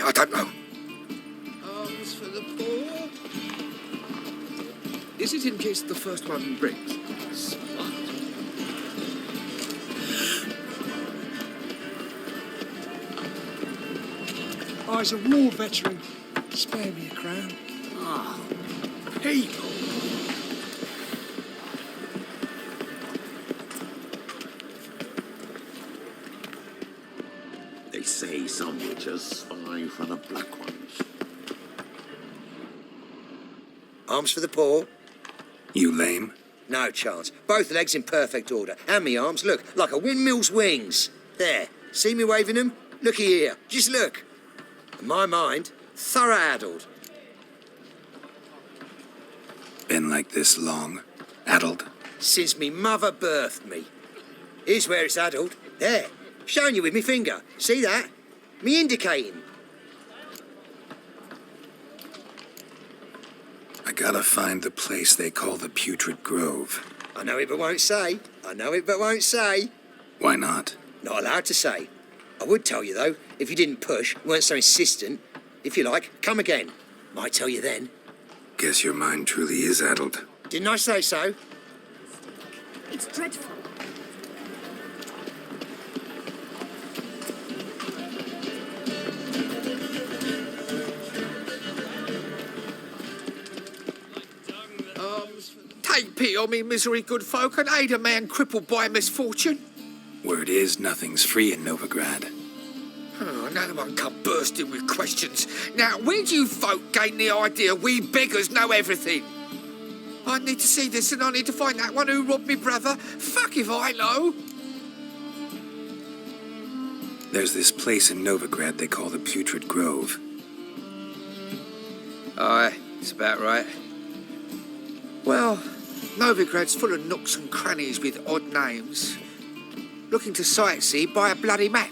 I don't know. Arms for the poor. Is it in case the first one breaks? Smart. I was a war veteran. Spare me a crown. Ah, people. They say some witches spy for the black ones. Arms for the poor? You lame? No chance. Both legs in perfect order. And me arms, look, like a windmill's wings. There. See me waving them? Looky here. Just look. In my mind, thorough addled. Been like this long? Addled? Since me mother birthed me. Here's where it's addled. There. Showing you with me finger. See that? Me indicating. I gotta find the place they call the Putrid Grove. I know it but won't say. I know it but won't say. Why not? Not allowed to say. I would tell you, though, if you didn't push, weren't so insistent. If you like, come again. Might tell you then. Guess your mind truly is addled. Didn't I say so? It's dreadful. Take pity on me, misery, good folk, and aid a man crippled by misfortune. Word is, nothing's free in Novigrad. Oh, another one come bursting with questions. Now, where do you folk gain the idea we beggars know everything? I need to see this and I need to find that one who robbed me brother. Fuck if I know. There's this place in Novigrad they call the Putrid Grove. Aye, it's about right. Well, Novigrad's full of nooks and crannies with odd names. Looking to sightsee, buy a bloody map.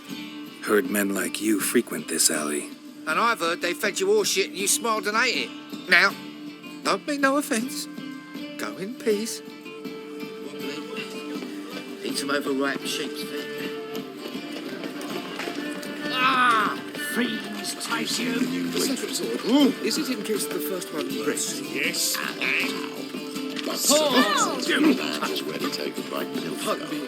Heard men like you frequent this alley. And I've heard they fed you all shit and you smiled and ate it. Now, don't mean no offence. Go in peace. Eat some overripe sheep's feet. Ah! Fiends take you! Is it in case the first one breaks? Yes. Just where to take a bite of milk. Pardon me.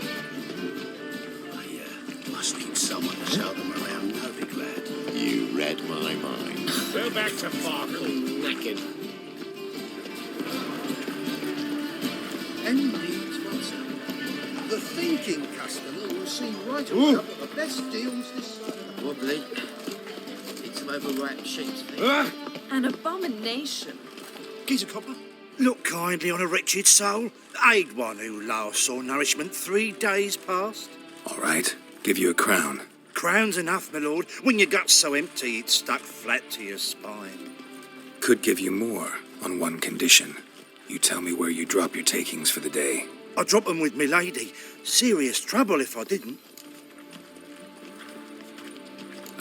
I must need someone to show them around Novigrad. You read my mind. Go back to Farkle, knackered. Indeed, Watson. The thinking customer will see right away that the best deals this side of the Wobbly. Eat some overripe sheep's feet. An abomination. Geezer copper. Look kindly on a wretched soul. Aid one who last saw nourishment 3 days past. All right, give you a crown. Crown's enough, my lord, when your gut's so empty it's stuck flat to your spine. Could give you more, on one condition. You tell me where you drop your takings for the day. I'd drop 'em with me lady. Serious trouble if I didn't.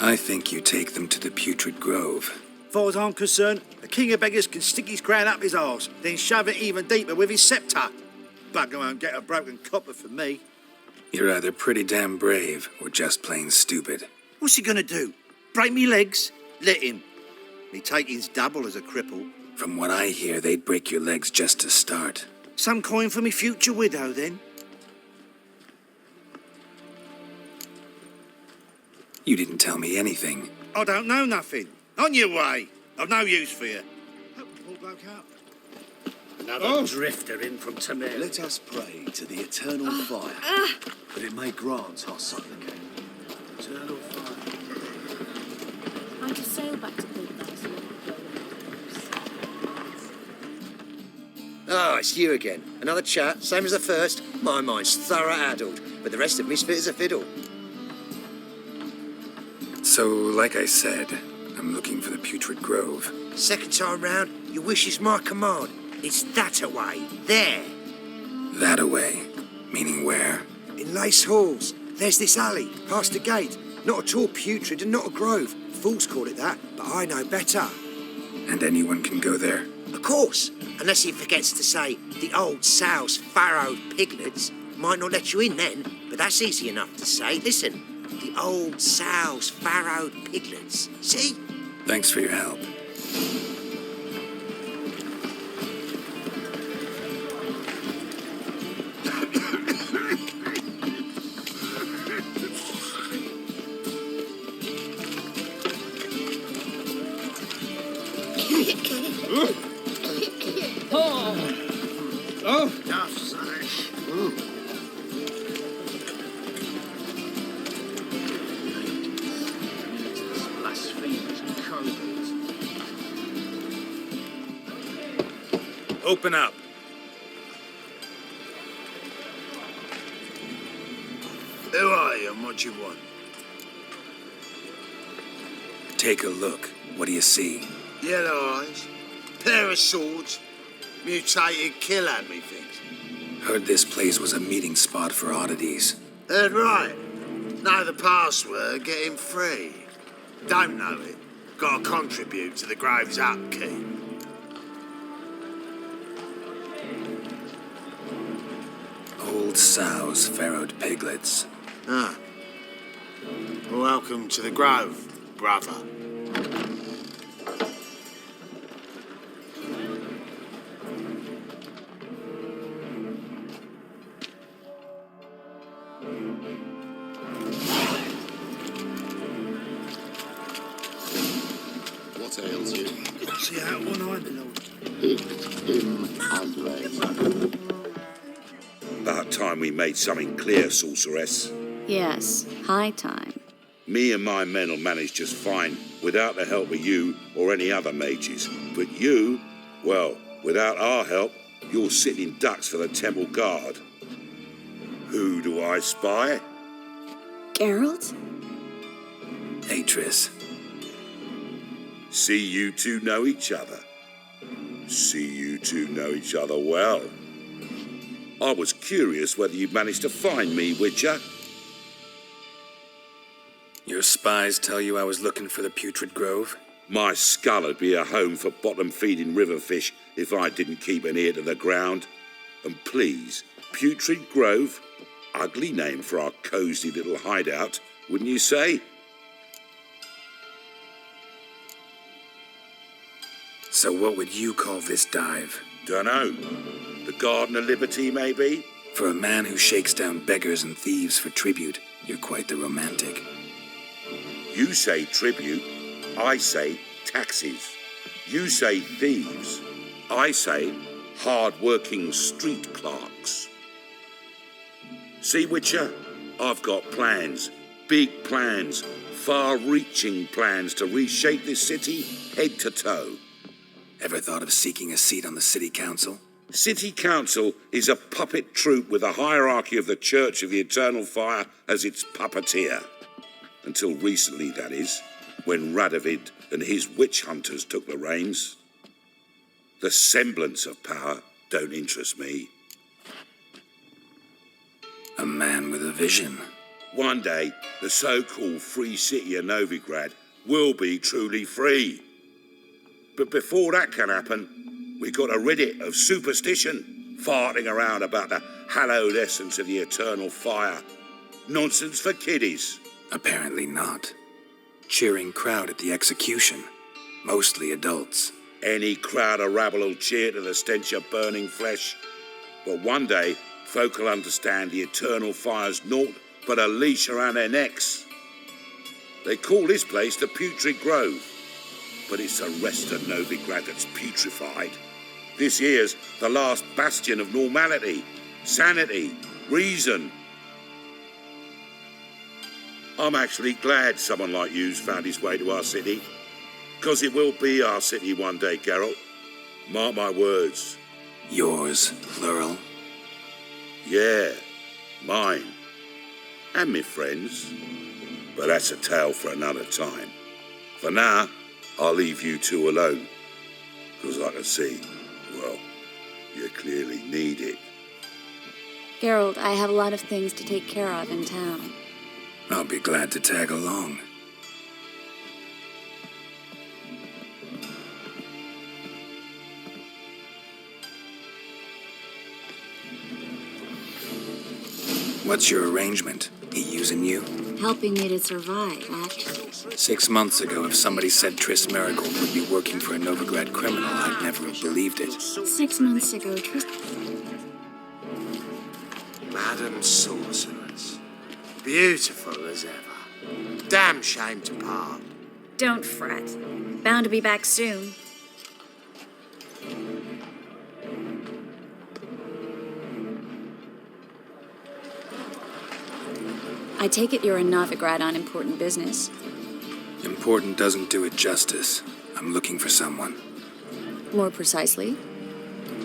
I think you take them to the Putrid Grove. Far as I'm concerned, the king of beggars can stick his crown up his arse, then shove it even deeper with his sceptre. Bugger won't get a broken copper from me. You're either pretty damn brave or just plain stupid. What's he gonna do? Break me legs? Let him. Me taking's double as a cripple. From what I hear, they'd break your legs just to start. Some coin for me future widow, then. You didn't tell me anything. I don't know nothing. On your way. I've no use for you. Help the poor bloke out. Another drifter in from Tamir. Let us pray to the eternal fire, that it may grant our supplicate. Eternal fire. I'm to sail back to Paradise. Oh, it's you again. Another chat, same as the first. My mind's thorough addled, but the rest of me's fit as a fiddle. So, like I said, I'm looking for the Putrid Grove. Second time round, your wish is my command. It's that away. There. That away? Meaning where? In Lace Halls. There's this alley, past the gate. Not at all putrid and not a grove. Fools call it that, but I know better. And anyone can go there? Of course, unless he forgets to say the old sow's farrowed piglets. Might not let you in then, but that's easy enough to say. Listen, the old sow's farrowed piglets. See? Thanks for your help. Blasphemers and cowards. Open up. Who are you and what do you want? Take a look. What do you see? Yellow eyes, pair of swords, mutated kill-at-me things. Heard this place was a meeting spot for oddities. Heard right. Know the password, get him free. Don't know it. Gotta contribute to the Grove's upkeep. Old sows, farrowed piglets. Ah. Welcome to the Grove, brother. What ails you? See how one-eyed, my lord. About time we made something clear, sorceress. Yes, high time. Me and my men will manage just fine without the help of you or any other mages. But you, well, without our help, you're sitting ducks for the temple guard. Who do I spy? Geralt? Hey, Triss. See you two know each other. See you two know each other well. I was curious whether you'd managed to find me, Witcher. Your spies tell you I was looking for the Putrid Grove? My skull would be a home for bottom-feeding river fish if I didn't keep an ear to the ground. And please, Putrid Grove? Ugly name for our cosy little hideout, wouldn't you say? So what would you call this dive? Dunno. The Garden of Liberty, maybe? For a man who shakes down beggars and thieves for tribute, you're quite the romantic. You say tribute, I say taxes. You say thieves, I say hard-working street clerks. See, Witcher, I've got plans, big plans, far-reaching plans to reshape this city head to toe. Ever thought of seeking a seat on the city council? City council is a puppet troupe with a hierarchy of the Church of the Eternal Fire as its puppeteer. Until recently, that is, when Radovid and his witch hunters took the reins. The semblance of power don't interest me. A man with a vision. One day, the so-called free city of Novigrad will be truly free. But before that can happen, we got to rid it of superstition, farting around about the hallowed essence of the eternal fire. Nonsense for kiddies. Apparently not. Cheering crowd at the execution. Mostly adults. Any crowd of rabble will cheer to the stench of burning flesh. But one day, folk will understand the eternal fire's naught but a leash around their necks. They call this place the Putrid Grove. But it's the rest of Novigrad that's putrefied. This here's the last bastion of normality, sanity, reason. I'm actually glad someone like you's found his way to our city. Because it will be our city one day, Geralt. Mark my words. Yours, plural. Yeah, mine. And me friends. But that's a tale for another time. For now, I'll leave you two alone. Because I can see, well, you clearly need it. Geralt, I have a lot of things to take care of in town. I'll be glad to tag along. What's your arrangement? He using you? helping me to survive, actually. 6 months ago, if somebody said Triss Marigold would be working for a Novigrad criminal, I'd never have believed it. 6 months ago, Triss... Madam Sorceress. Beautiful as ever. Damn shame to part. Don't fret. Bound to be back soon. I take it you're a Novigrad on important business. Important doesn't do it justice. I'm looking for someone. More precisely?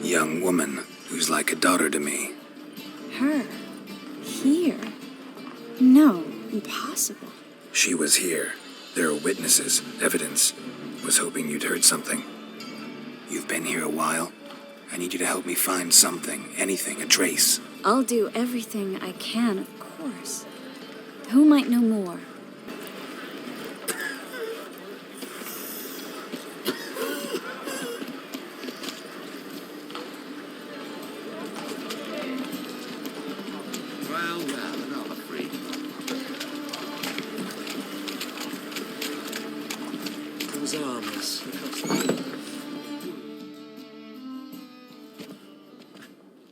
Young woman who's like a daughter to me. Her? Here? No, impossible. She was here. There are witnesses, evidence. Was hoping you'd heard something. You've been here a while. I need you to help me find something, anything, a trace. I'll do everything I can, of course. Who might know more? Well, another freak. Those armors.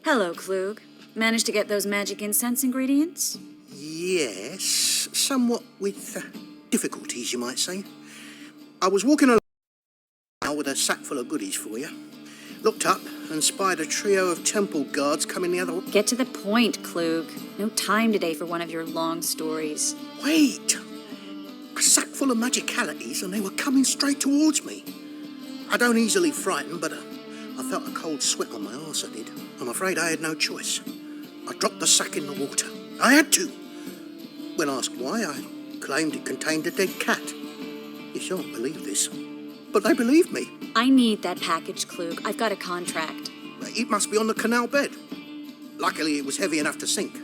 Hello, Klug. Managed to get those magic incense ingredients? Yes, somewhat with difficulties, you might say. I was walking along with a sack full of goodies for you. Looked up and spied a trio of temple guards coming the other way. Get to the point, Klug. No time today for one of your long stories. Wait! A sack full of magicalities and they were coming straight towards me. I don't easily frighten, but I felt a cold sweat on my arse, I did. I'm afraid I had no choice. I dropped the sack in the water. I had to. When asked why, I claimed it contained a dead cat. You shan't believe this, but they believed me. I need that package, Klug. I've got a contract. It must be on the canal bed. Luckily, it was heavy enough to sink.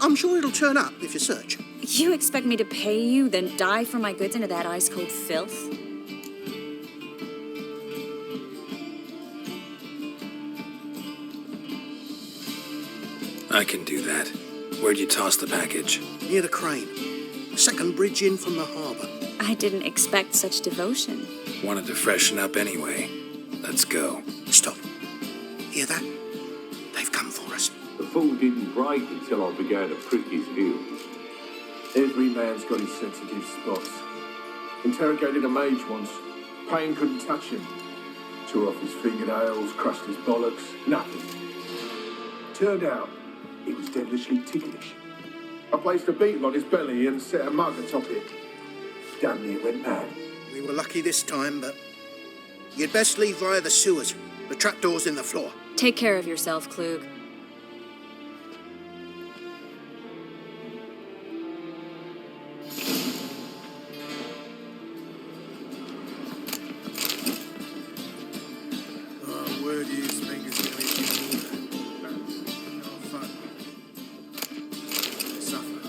I'm sure it'll turn up if you search. You expect me to pay you, then dive for my goods into that ice-cold filth? I can do that. Where'd you toss the package? Near the crane. Second bridge in from the harbour. I didn't expect such devotion. Wanted to freshen up anyway. Let's go. Stop. Hear that? They've come for us. The fall didn't break until I began to prick his heels. Every man's got his sensitive spots. Interrogated a mage once. Pain couldn't touch him. Tore off his fingernails, crushed his bollocks, nothing. Turned out, he was devilishly ticklish. I placed a beetle on his belly and set a mug atop it. Damn near went mad. We were lucky this time, but you'd best leave via the sewers. The trapdoor's in the floor. Take care of yourself, Klug. Where do you think it's going to be? No fun. Suffer.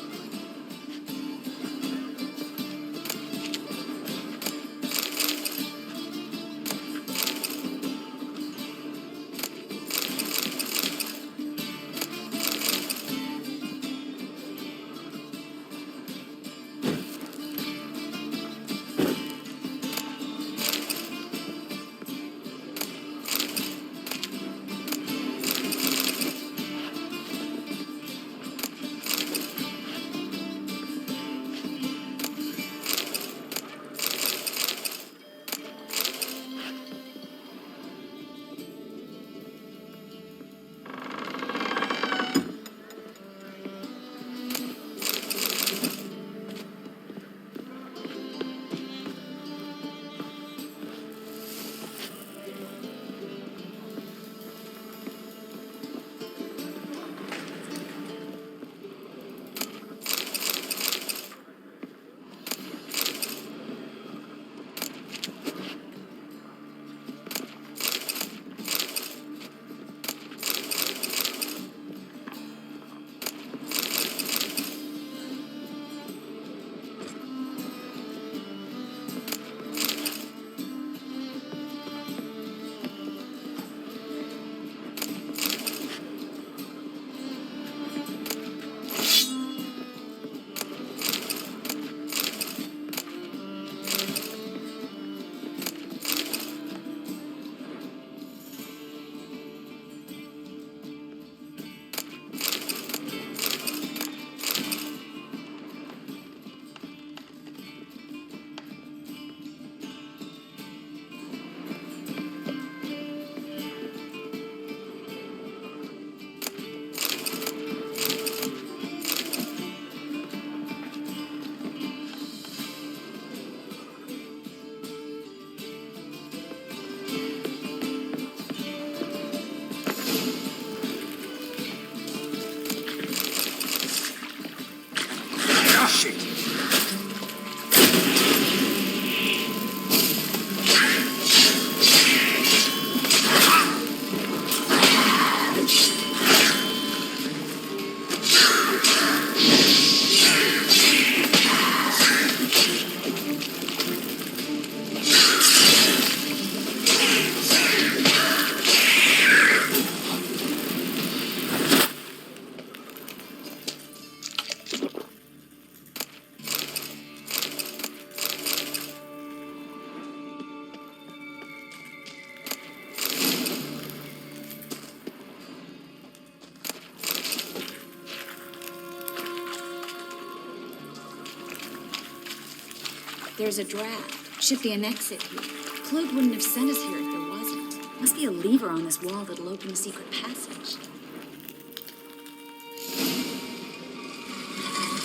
There's a draft. Should be an exit here. Klug wouldn't have sent us here if there wasn't. Must be a lever on this wall that'll open a secret passage.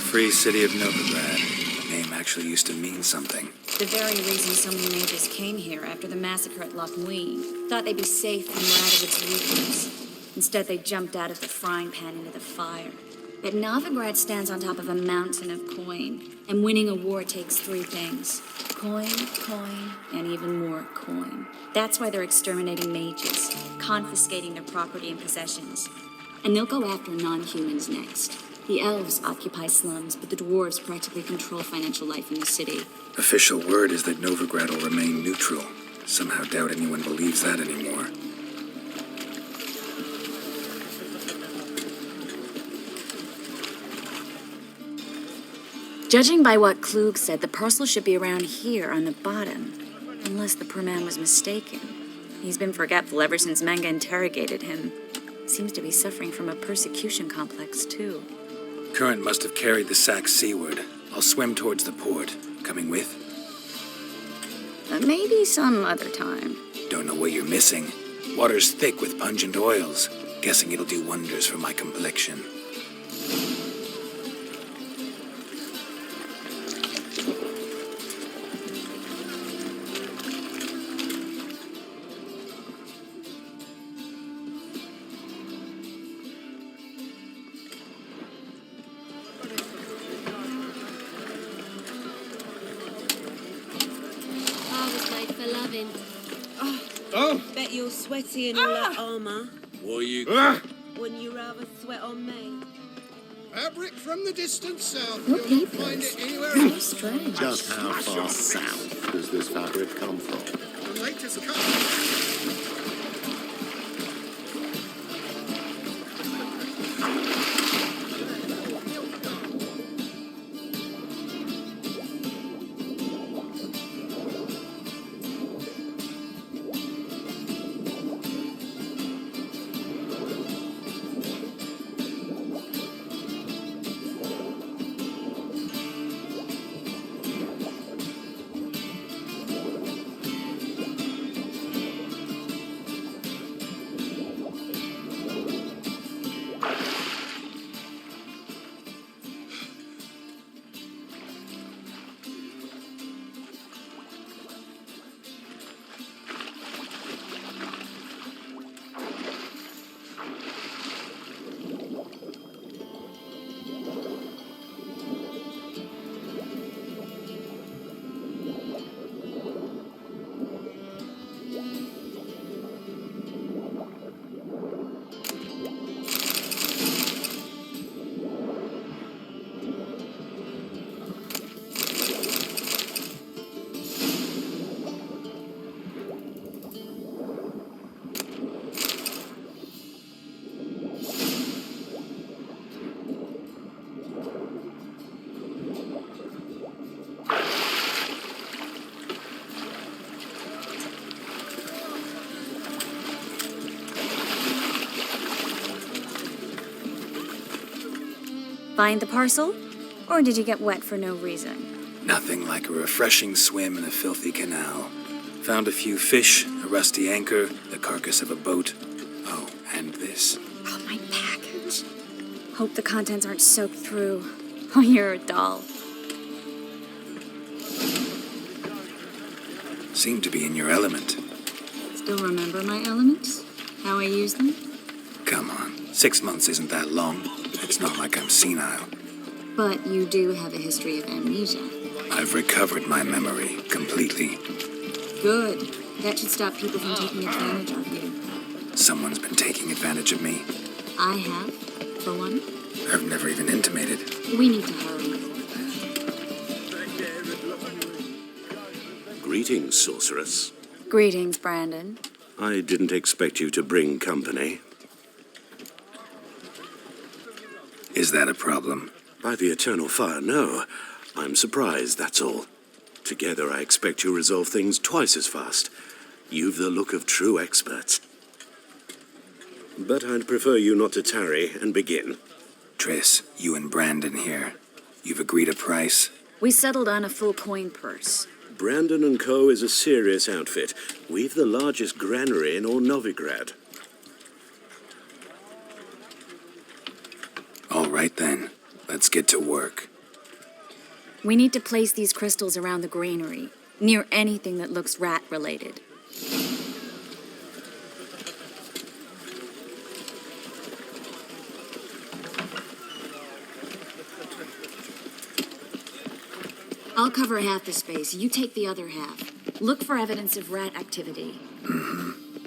Free City of Novigrad. The name actually used to mean something. The very reason so many mages came here after the massacre at Loch Muin. Thought they'd be safe from Radovic's legions. Instead, they jumped out of the frying pan into the fire. But Novigrad stands on top of a mountain of coin. And winning a war takes three things. Coin, coin, and even more coin. That's why they're exterminating mages, confiscating their property and possessions. And they'll go after non-humans next. The elves occupy slums, but the dwarves practically control financial life in the city. Official word is that Novigrad will remain neutral. Somehow doubt anyone believes that anymore. Judging by what Klug said, the parcel should be around here on the bottom. Unless the poor man was mistaken. He's been forgetful ever since Manga interrogated him. Seems to be suffering from a persecution complex, too. Current must have carried the sack seaward. I'll swim towards the port. Coming with? Maybe some other time. Don't know what you're missing. Water's thick with pungent oils. Guessing it'll do wonders for my complexion. Bet you're sweaty in all that armour. What you... Wouldn't you rather sweat on me? Fabric from the distant south. No You'll not papers. find it anywhere So else. strange. Just how far south does this fabric come from? The latest cut. Find the parcel? Or did you get wet for no reason? Nothing like a refreshing swim in a filthy canal. Found a few fish, a rusty anchor, the carcass of a boat. Oh, and this. Oh, my package. Hope the contents aren't soaked through. Oh, you're a doll. Seem to be in your element. Still remember my elements? How I use them? Come on, 6 months isn't that long. It's not like I'm senile. But you do have a history of amnesia. I've recovered my memory completely. Good. That should stop people from taking advantage of you. Someone's been taking advantage of me. I have, for one. I've never even intimated. We need to hurry. Greetings, sorceress. Greetings, Brandon. I didn't expect you to bring company. Is that a problem? By the eternal fire, no. I'm surprised, that's all. Together, I expect you resolve things twice as fast. You've the look of true experts. But I'd prefer you not to tarry and begin. Triss, you and Brandon here. You've agreed a price? We settled on a full coin purse. Brandon & Co. is a serious outfit. We've the largest granary in all Novigrad. All right then, let's get to work. We need to place these crystals around the granary, near anything that looks rat-related. I'll cover half the space, you take the other half. Look for evidence of rat activity.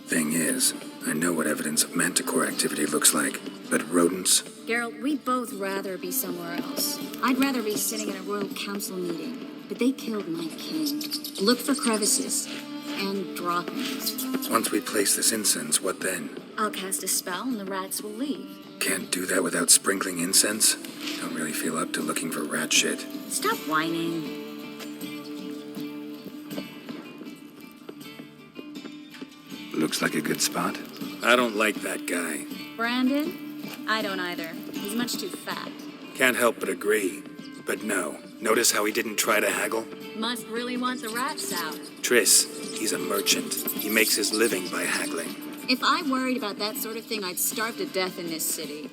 Thing is, I know what evidence of manticore activity looks like, but rodents? Geralt, we'd both rather be somewhere else. I'd rather be sitting in a royal council meeting, but they killed my king. Look for crevices and droppings. Once we place this incense, what then? I'll cast a spell and the rats will leave. Can't do that without sprinkling incense? Don't really feel up to looking for rat shit. Stop whining. Looks like a good spot. I don't like that guy. Brandon? I don't either. He's much too fat. Can't help but agree. But no. Notice how he didn't try to haggle? Must really want the rats out. TRISS, he's a merchant. He makes his living by haggling. If I worried about that sort of thing, I'd starve to death in this city.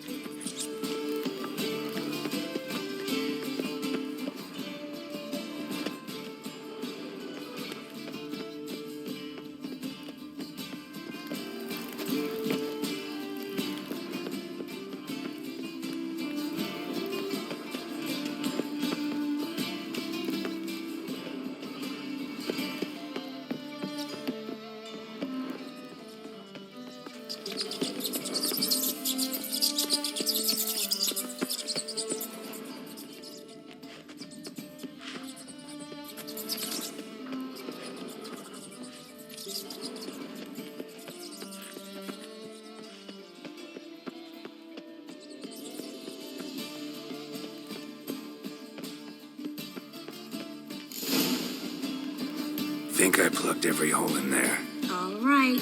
Think I plugged every hole in there. All right.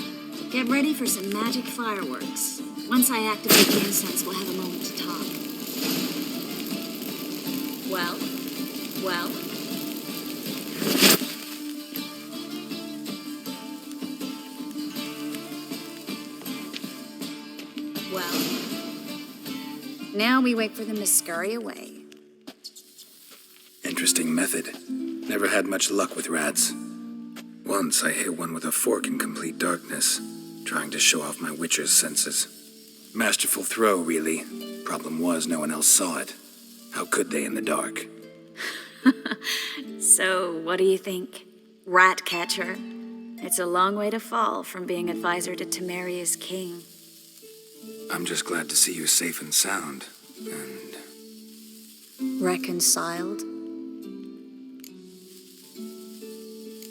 Get ready for some magic fireworks. Once I activate the incense, we'll have a moment to talk. Well? Now we wait for them to scurry away. Interesting method. Never had much luck with rats. Once I hit one with a fork in complete darkness, trying to show off my witcher's senses. Masterful throw, really. Problem was, no one else saw it. How could they in the dark? So, what do you think? Rat catcher? It's a long way to fall from being advisor to Temeria's king. I'm just glad to see you safe and sound. And Reconciled?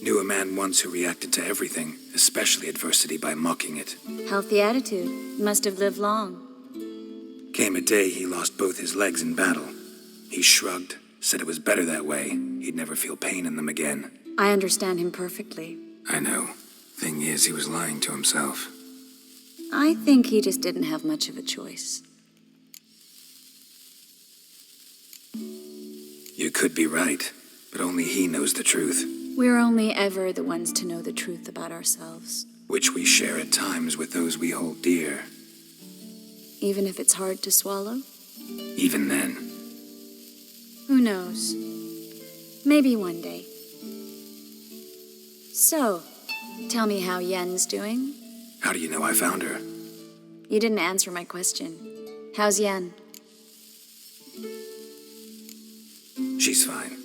knew a man once who reacted to everything, especially adversity, by mocking it. Healthy attitude. Must have lived long. Came a day he lost both his legs in battle. He shrugged, said it was better that way. He'd never feel pain in them again. I understand him perfectly. I know. Thing is, he was lying to himself. I think he just didn't have much of a choice. You could be right, but only he knows the truth. We're only ever the ones to know the truth about ourselves. Which we share at times with those we hold dear. Even if it's hard to swallow? Even then. Who knows? Maybe one day. So, tell me how Yen's doing? How do you know I found her? You didn't answer my question. How's Yen? She's fine.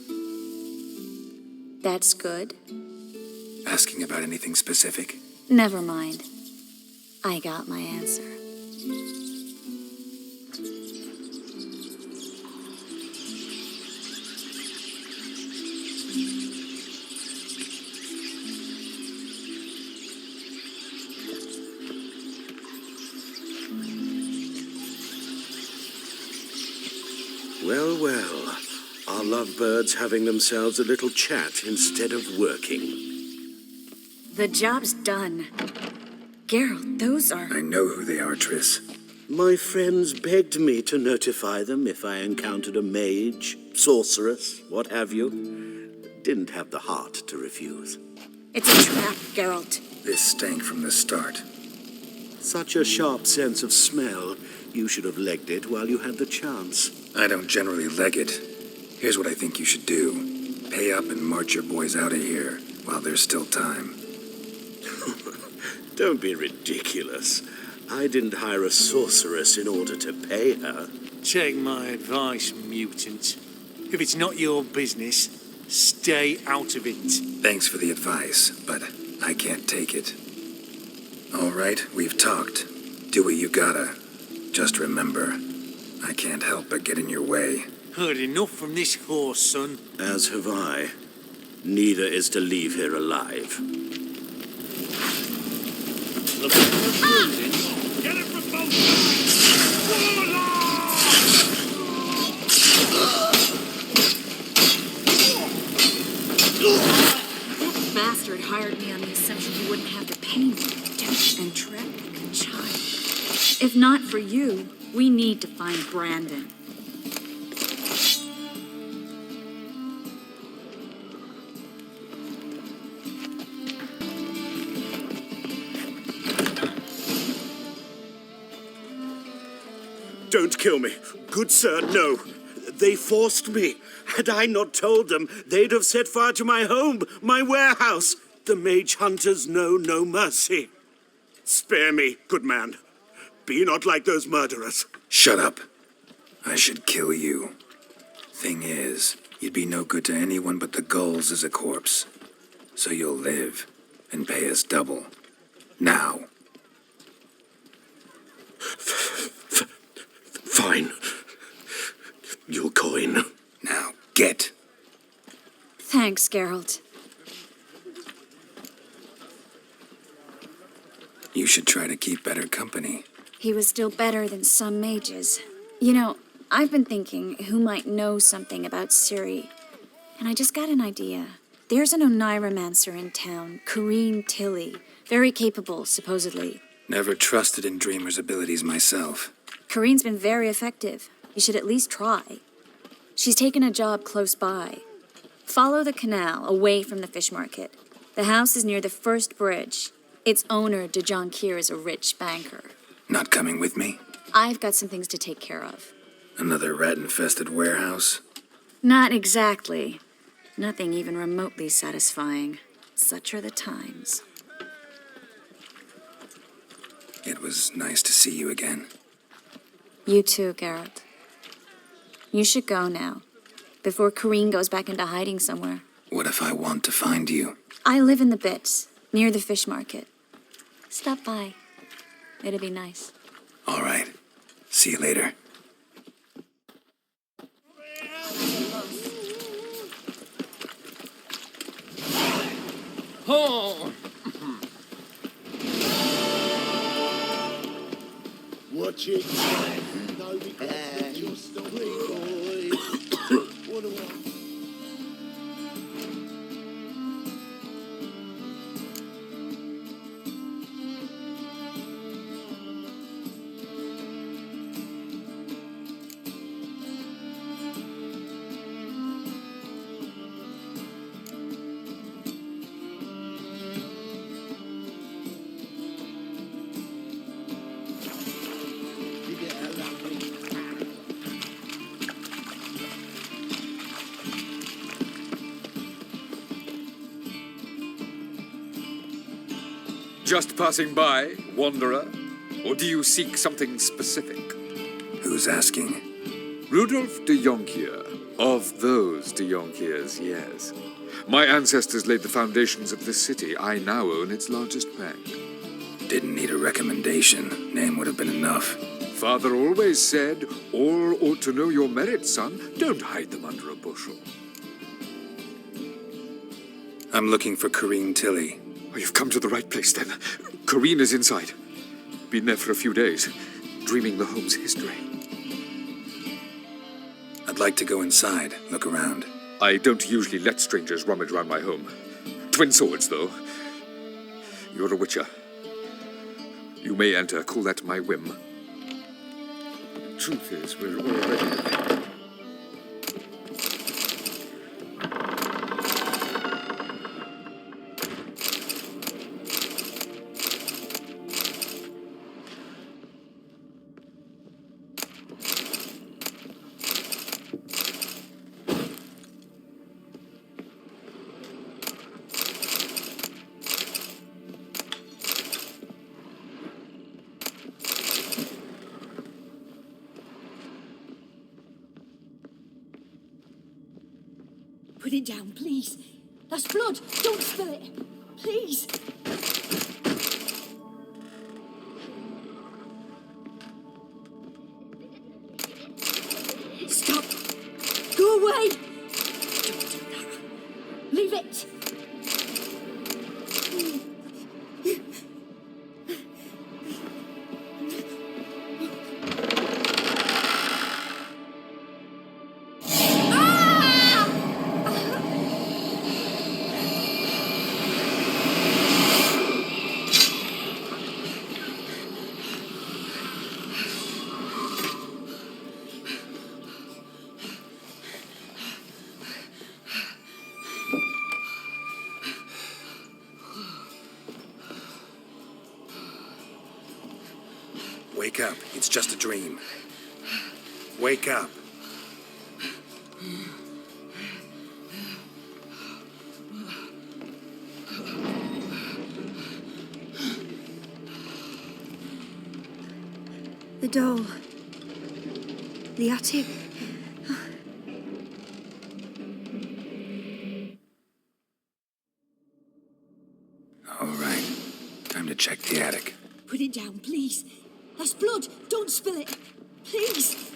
That's good. Asking about anything specific? Never mind. I got my answer. Well, well. Our lovebirds having themselves a little chat instead of working. The job's done. Geralt, those are... I know who they are, Triss. My friends begged me to notify them if I encountered a mage, sorceress, what have you. didn't have the heart to refuse. It's a trap, Geralt. This stank from the start. Such a sharp sense of smell. You should have legged it while you had the chance. I don't generally leg it. Here's what I think you should do. Pay up and march your boys out of here while there's still time. Don't be ridiculous. I didn't hire a sorceress in order to pay her. Take my advice, mutant. If it's not your business, stay out of it. Thanks for the advice, but I can't take it. All right, we've talked. Do what you gotta. Just remember, I can't help but get in your way. Heard enough from this horse, son. As have I. Neither is to leave here alive. Get it from both sides! That bastard hired me on the assumption you wouldn't have to pay me. Don't and tread like a child. If not for you, we need to find Brandon. Don't kill me. Good sir, no. They forced me. Had I not told them, they'd have set fire to my home, my warehouse. The mage hunters know no mercy. Spare me, good man. Be not like those murderers. Shut up. I should kill you. Thing is, you'd be no good to anyone but the gulls as a corpse. So you'll live and pay us double. Now. Fine. Your coin. Now, get. Thanks, Geralt. You should try to keep better company. He was still better than some mages. You know, I've been thinking who might know something about Ciri. And I just got an idea. There's an Oneiromancer in town, Corrine Tilly. Very capable, supposedly. Never trusted in Dreamer's abilities myself. Corrine's been very effective. You should at least try. She's taken a job close by. Follow the canal away from the fish market. The house is near the first bridge. Its owner, de Jonquier, is a rich banker. Not coming with me? I've got some things to take care of. Another rat-infested warehouse? Not exactly. Nothing even remotely satisfying. Such are the times. It was nice to see you again. You too, Geralt. You should go now, before Corrine goes back into hiding somewhere. What if I want to find you? I live in the Bits, near the fish market. Stop by. It'd be nice. All right. See you later. Oh! Watch it, no regrets, just a wee boy. What do I... Just passing by, wanderer? Or do you seek something specific? Who's asking? Rudolph de Jonquier. Of those de Jonquiers, yes. My ancestors laid the foundations of this city. I now own its largest bank. Didn't need a recommendation. Name would have been enough. Father always said, all ought to know your merits, son. Don't hide them under a bushel. I'm looking for Corrine Tilly. Oh, you've come to the right place, then. Corrine is inside. Been there for a few days, dreaming the home's history. I'd like to go inside, look around. I don't usually let strangers rummage around my home. Twin swords, though. You're a witcher. You may enter, call that my whim. Truth is, we're already... it down, please. That's blood. Don't spill it. Please. Stop. Go away. Don't do that. Leave it. Wake up. It's just a dream. Wake up. The doll. The attic. All right. Time to check the attic. Put it down, please. That's blood. Don't spill it. Please.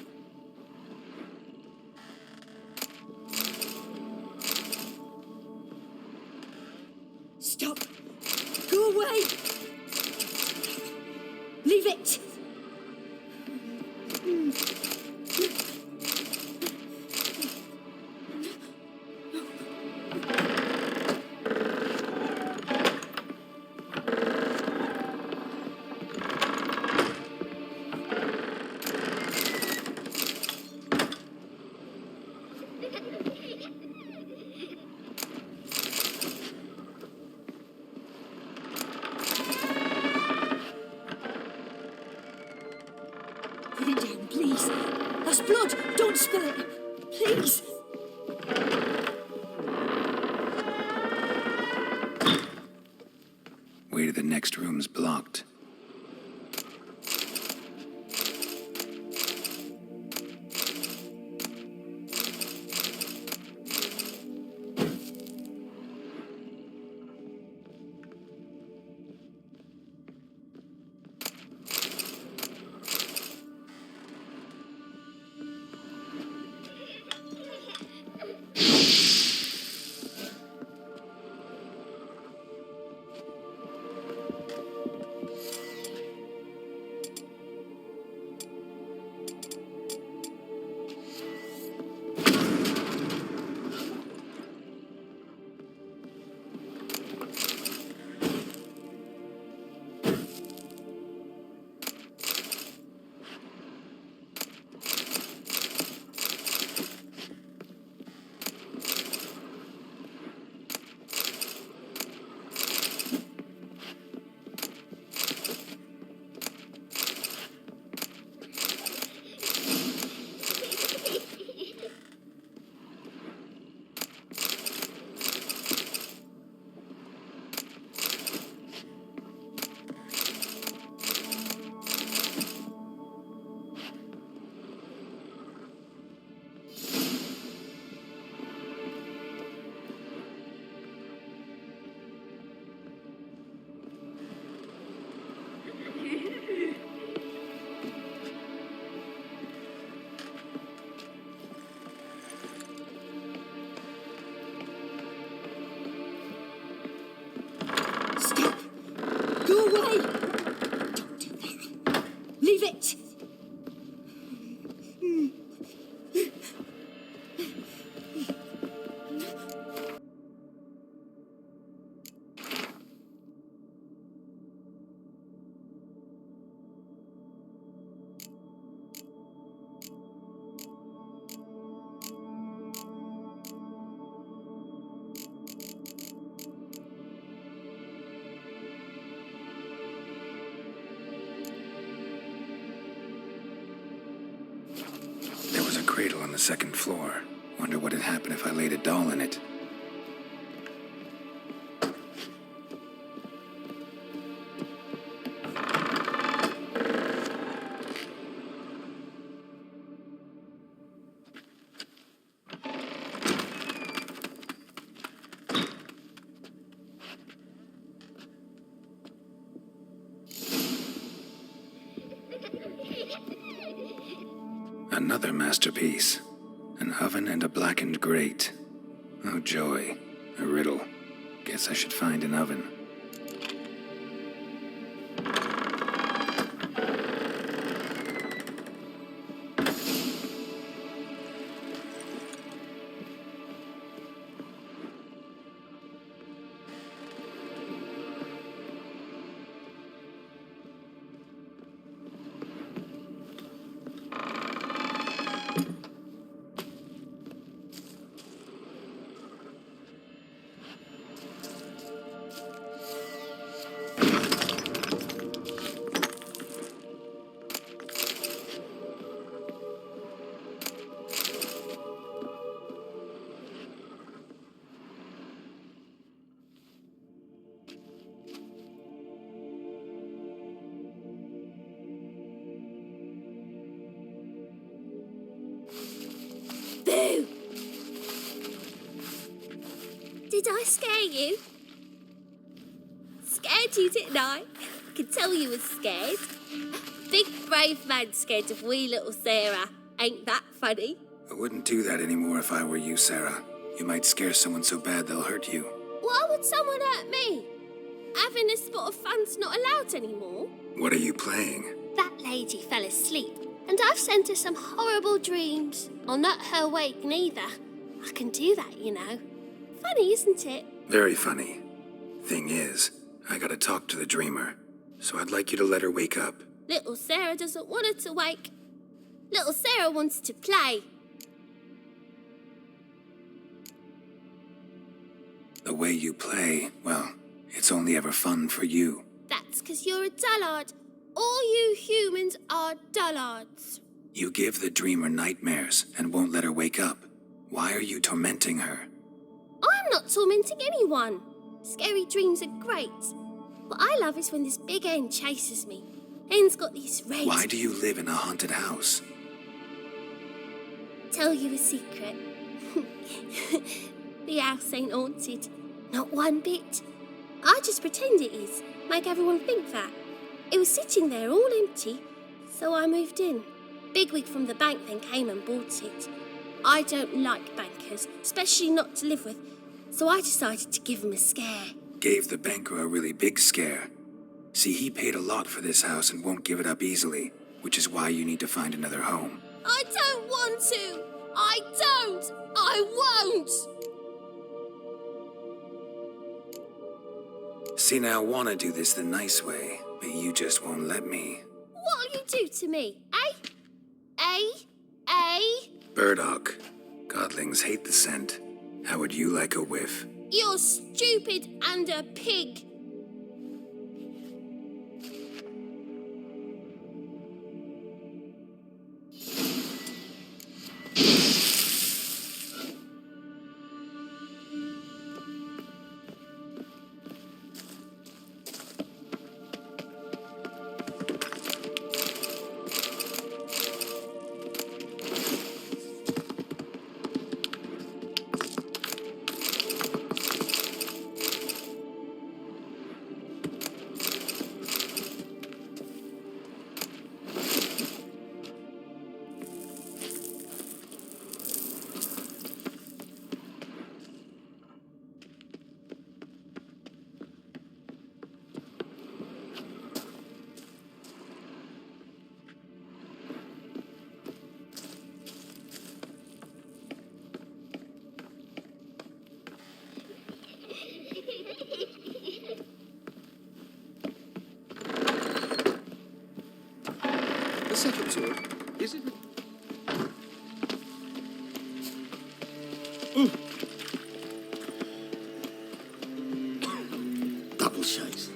Stop. Go away. Leave it. Put it down, please. That's blood. Don't spill it. Please. Way to the next room's blocked. Go away! Don't do that. Leave it! There was a cradle on the second floor. Wonder what had happened if I laid a doll in it. Another masterpiece. An oven and a blackened grate. Oh joy, a riddle. Guess I should find an oven. Boo! Did I scare you? Scared you, didn't I? I could tell you was scared. Big brave man scared of wee little Sarah. Ain't that funny? I wouldn't do that anymore if I were you, Sarah. You might scare someone so bad they'll hurt you. Why would someone hurt me? Having a spot of fun's not allowed anymore. What are you playing? That lady fell asleep, and I've sent her some horrible dreams. I'll not her wake neither. I can do that, you know. Funny, isn't it? Very funny. Thing is, I gotta talk to the dreamer, so I'd like you to let her wake up. Little Sarah doesn't want her to wake. Little Sarah wants to play. The way you play, well, it's only ever fun for you. That's 'cause you're a dullard. All you humans are dullards. You give the dreamer nightmares and won't let her wake up. Why are you tormenting her? I'm not tormenting anyone. Scary dreams are great. What I love is when this big hen chases me. Hen's got these red... Why do you live in a haunted house? Tell you a secret. The house ain't haunted. Not one bit. I just pretend it is. Make everyone think that. It was sitting there all empty, so I moved in. Bigwig from the bank then came and bought it. I don't like bankers, especially not to live with, so I decided to give him a scare. Gave the banker a really big scare. See, he paid a lot for this house and won't give it up easily, which is why you need to find another home. I don't want to! I don't! I won't! See, now I want to do this the nice way, but you just won't let me. What'll you do to me, eh? Eh? Burdock. Godlings hate the scent. How would you like a whiff? You're stupid and a pig. The second sword, is it? Double shakes.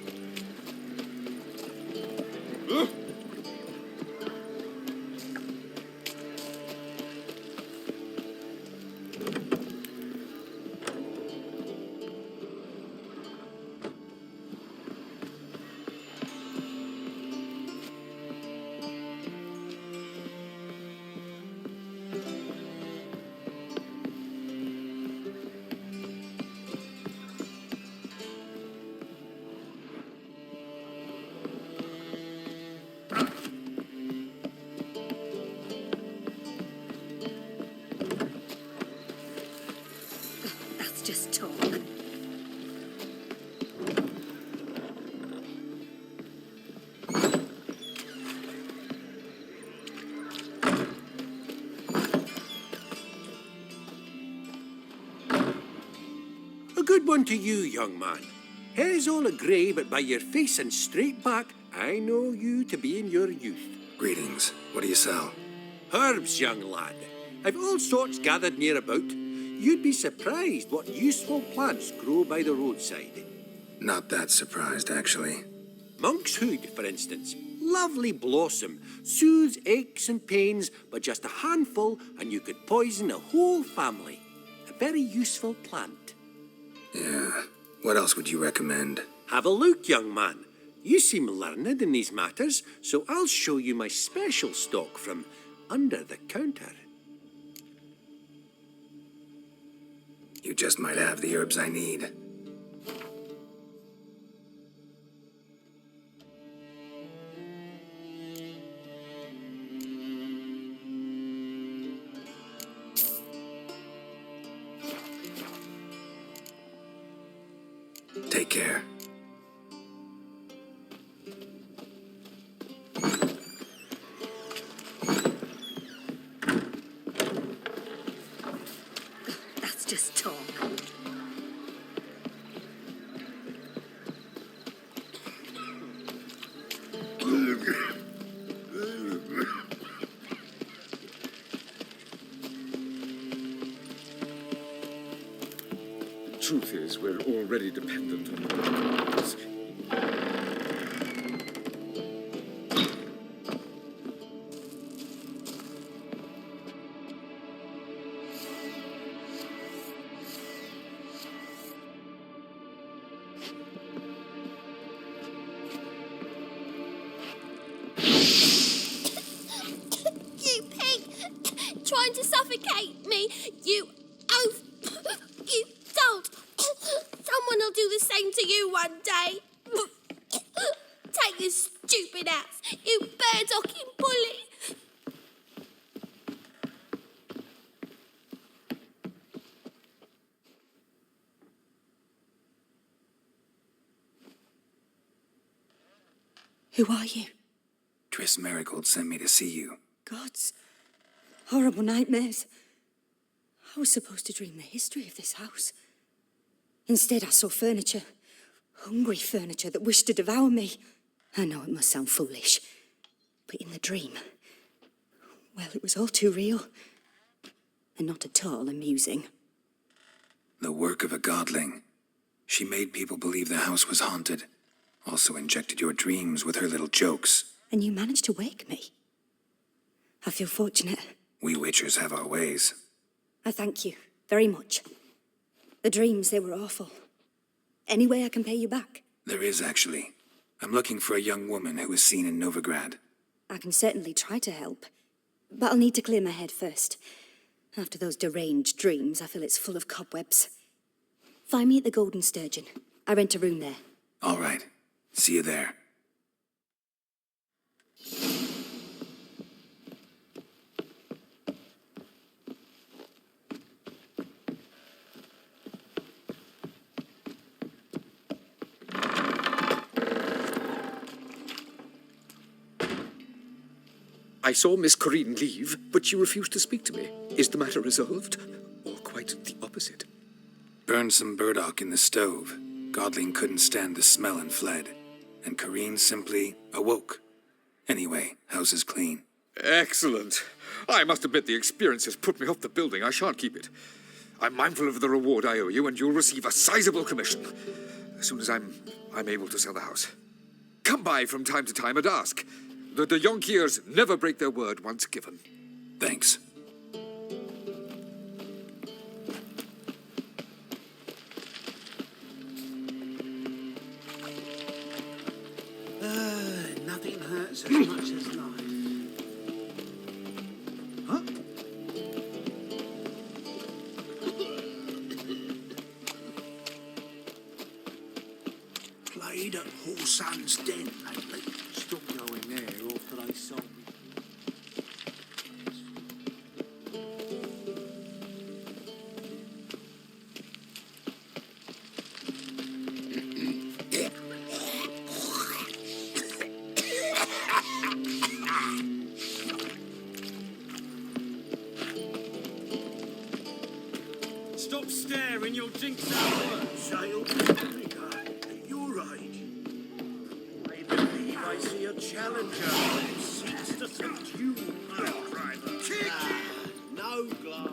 good one to you, young man. Hair's all a grey, but by your face and straight back, I know you to be in your youth. Greetings. What do you sell? Herbs, young lad. I've all sorts gathered near about. You'd be surprised what useful plants grow by the roadside. Not that surprised, actually. Monk's hood, for instance. Lovely blossom. Soothes aches and pains, but just a handful and you could poison a whole family. A very useful plant. Yeah. What else would you recommend? Have a look, young man. You seem learned in these matters, so I'll show you my special stock from under the counter. You just might have the herbs I need. Take care. That's just talk. The truth is, we're already dependent on the doctors. You pig! Trying to suffocate me! You oaf! You don't! Someone will do the same to you one day! Take this stupid axe, you bird-docking bully! Who are you? Triss Marigold sent me to see you. Gods. Horrible nightmares. I was supposed to dream the history of this house. Instead, I saw furniture. Hungry furniture that wished to devour me. I know it must sound foolish, but in the dream, well, it was all too real. And not at all amusing. The work of a godling. She made people believe the house was haunted. Also injected your dreams with her little jokes. And you managed to wake me. I feel fortunate. We witchers have our ways. I thank you very much. The dreams, they were awful. Any way I can pay you back? There is, actually. I'm looking for a young woman who was seen in Novigrad. I can certainly try to help. But I'll need to clear my head first. After those deranged dreams, I feel it's full of cobwebs. Find me at the Golden Sturgeon. I rent a room there. All right. See you there. I saw Miss Corinne leave, but she refused to speak to me. Is the matter resolved? Or quite the opposite? Burned some burdock in the stove. Godling couldn't stand the smell and fled. And Corinne simply awoke. Anyway, house is clean. Excellent. I must admit the experience has put me off the building. I shan't keep it. I'm mindful of the reward I owe you, and you'll receive a sizable commission as soon as I'm able to sell the house. Come by from time to time and ask. The de Jonkiers never break their word once given. Thanks. Nothing hurts as much as life. Huh? Played at Whoreson's Den lately. Stop going there after they sold me. Stop staring, you'll jinx our work. Say I see a challenger. It seeks to subdue my rival. No glass.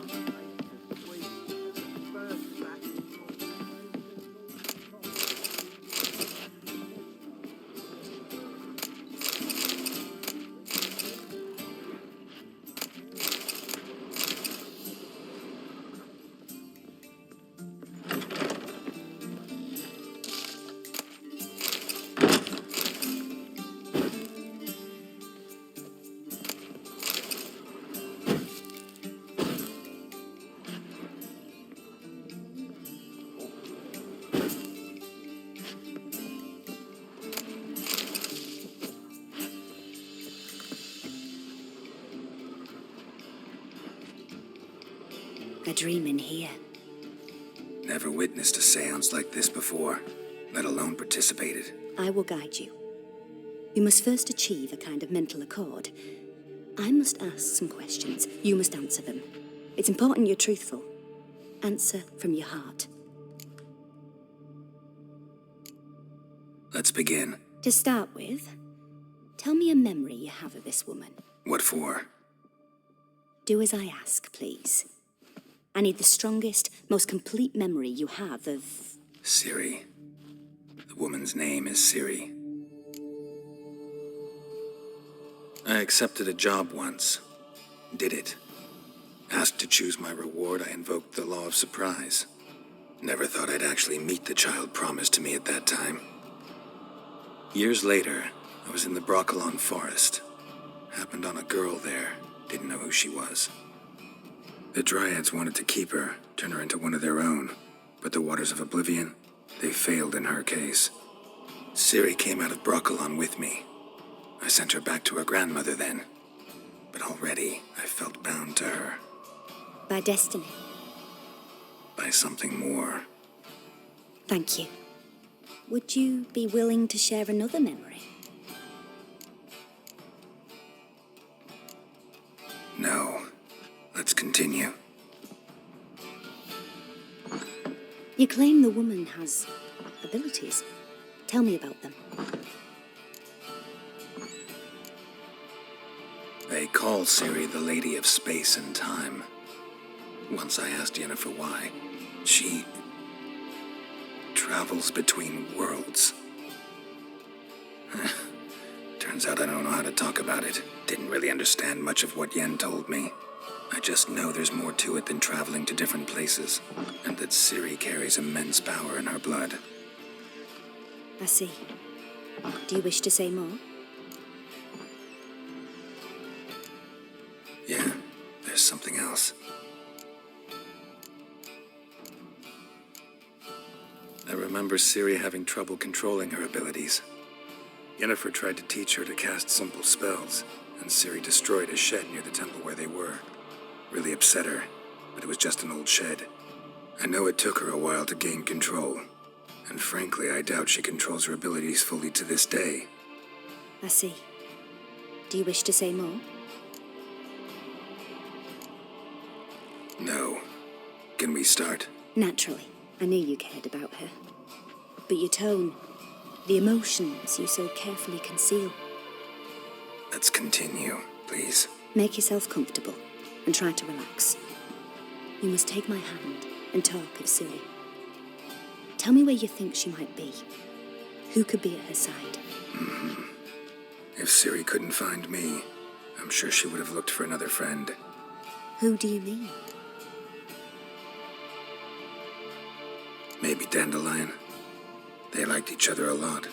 A dream in here. Never witnessed a seance like this before, let alone participated. I will guide you. You must first achieve a kind of mental accord. I must ask some questions. You must answer them. It's important you're truthful. Answer from your heart. Let's begin. To start with, tell me a memory you have of this woman. What for? Do as I ask, please. I need the strongest, most complete memory you have of... Ciri. The woman's name is Ciri. I accepted a job once. Did it. Asked to choose my reward, I invoked the law of surprise. Never thought I'd actually meet the child promised to me at that time. Years later, I was in the Broccolon forest. Happened on a girl there. Didn't know who she was. The Dryads wanted to keep her, turn her into one of their own. But the Waters of Oblivion, they failed in her case. Ciri came out of Broccolon with me. I sent her back to her grandmother then. But already, I felt bound to her. By destiny. By something more. Thank you. Would you be willing to share another memory? No. Let's continue. You claim the woman has abilities. Tell me about them. They call Ciri the Lady of Space and Time. Once I asked Yennefer why. She travels between worlds. Turns out I don't know how to talk about it. Didn't really understand much of what Yen told me. I just know there's more to it than traveling to different places, and that Ciri carries immense power in her blood. I see. Do you wish to say more? Yeah, there's something else. I remember Ciri having trouble controlling her abilities. Yennefer tried to teach her to cast simple spells, and Ciri destroyed a shed near the temple where they were. Really upset her, but it was just an old shed. I know it took her a while to gain control, and frankly, I doubt she controls her abilities fully to this day. I see. Do you wish to say more? No. Can we start? Naturally. I knew you cared about her. But your tone, the emotions you so carefully conceal. Let's continue, please. Make yourself comfortable and try to relax. You must take my hand and talk of Ciri. Tell me where you think she might be. Who could be at her side? If Ciri couldn't find me, I'm sure she would have looked for another friend. Who do you mean? Maybe Dandelion. They liked each other a lot.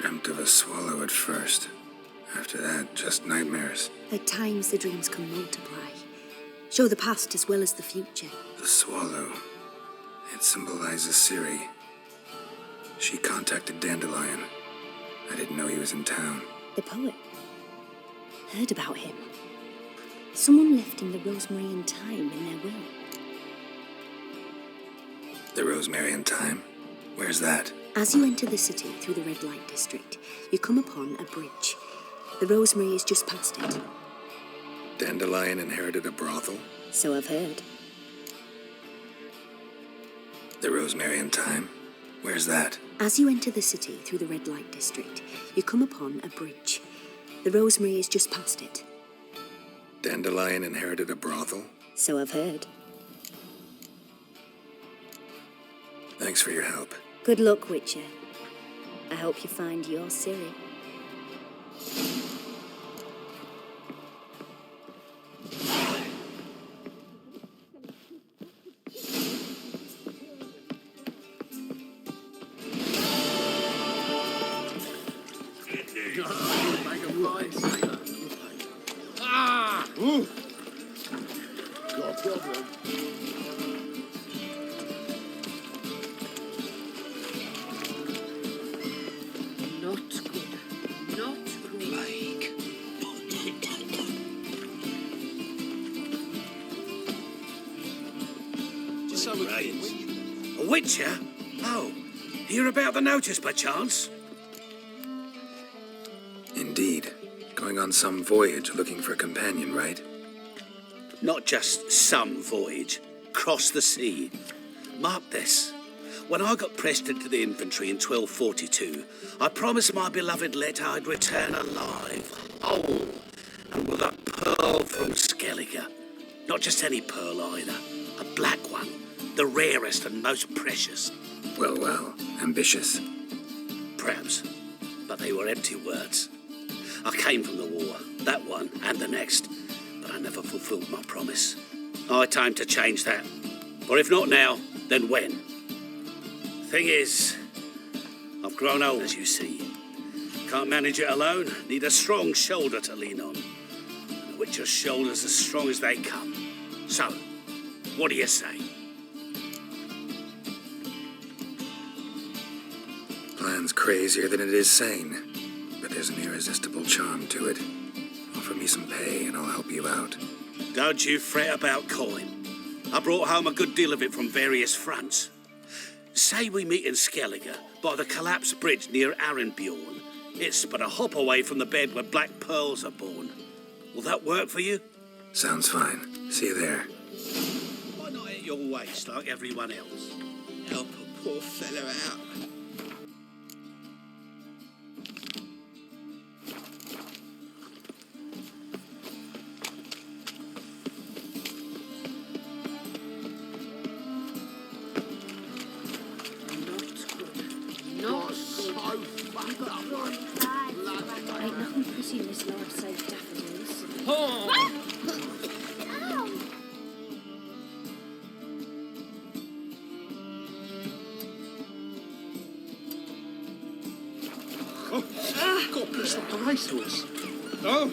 Dreamt of a swallow at first. After that, just nightmares. At times, the dreams can multiply. Show the past as well as the future. The swallow. It symbolizes Ciri. She contacted Dandelion. I didn't know he was in town. The poet. Heard about him. Someone left him the rosemary and thyme in their will. The rosemary and thyme? Where's that? As you enter the city through the red light district, you come upon a bridge. The rosemary is just past it. Dandelion inherited a brothel? So I've heard. The rosemary and thyme? Where's that? As you enter the city through the red light district, you come upon a bridge. The rosemary is just past it. Dandelion inherited a brothel? So I've heard. Thanks for your help. Good luck, Witcher. I hope you find your Ciri. Ah! Ooh. Got a problem. Not good. Not good. Plague. Just so we A witcher? Oh, hear about the notice by chance? Indeed. Going on some voyage looking for a companion, right? Not just some voyage. Cross the sea. Mark this. When I got pressed into the infantry in 1242, I promised my beloved Let I'd return alive, whole, and with a pearl from Skellige. Not just any pearl either. A black one. The rarest and most precious. Well, well. Ambitious. Perhaps. But they were empty words. I came from the war, that one and the next, but I never fulfilled my promise. High time to change that. Or if not now, then when? Thing is, I've grown old, as you see. Can't manage it alone, need a strong shoulder to lean on. And a witcher's shoulder's as strong as they come. So, what do you say? Plan's crazier than it is sane. But there's an irresistible charm to it. Offer me some pay and I'll help you out. Don't you fret about coin. I brought home a good deal of it from various fronts. Say we meet in Skellige, by the collapsed bridge near Arenbjorn. It's but a hop away from the bed where black pearls are born. Will that work for you? Sounds fine. See you there. Why not at your waist like everyone else? Help a poor fellow out. Not so fucked up. Ain't nothing pretty in this life save daffodils. God bless the racehorse. Oh.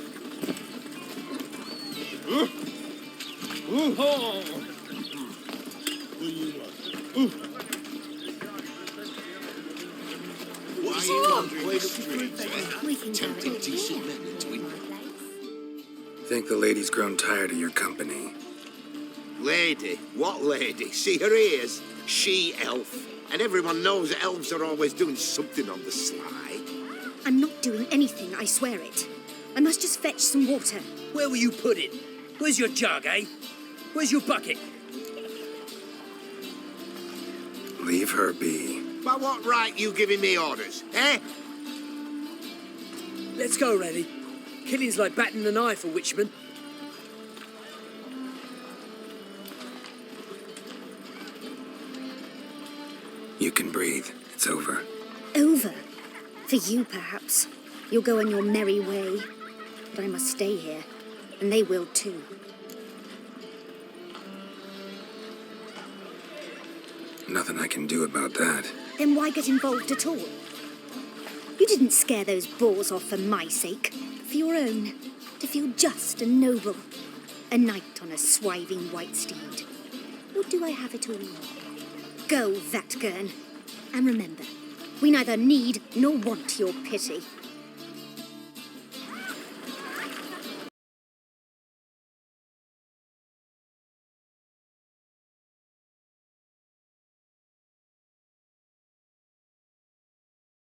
Oh. What do you want? What are you wandering the streets, eh? Tempting decent men into it. Think the lady's grown tired of your company. Lady? What lady? See her ears? She-elf. And everyone knows that elves are always doing something on the sly. I'm not doing anything, I swear it. I must just fetch some water. Where will you put it? Where's your jug, eh? Where's your bucket? Leave her be. By what right you giving me orders, eh? Let's go, Randy. Killing's like batting an eye for witchmen. You can breathe. It's over. Over? For you, perhaps. You'll go on your merry way. But I must stay here. And they will too. Nothing I can do about that. Then why get involved at all? You didn't scare those boars off for my sake, but for your own. To feel just and noble. A knight on a swiving white steed. Or do I have it all? Go, Vatgern. And remember, we neither need nor want your pity.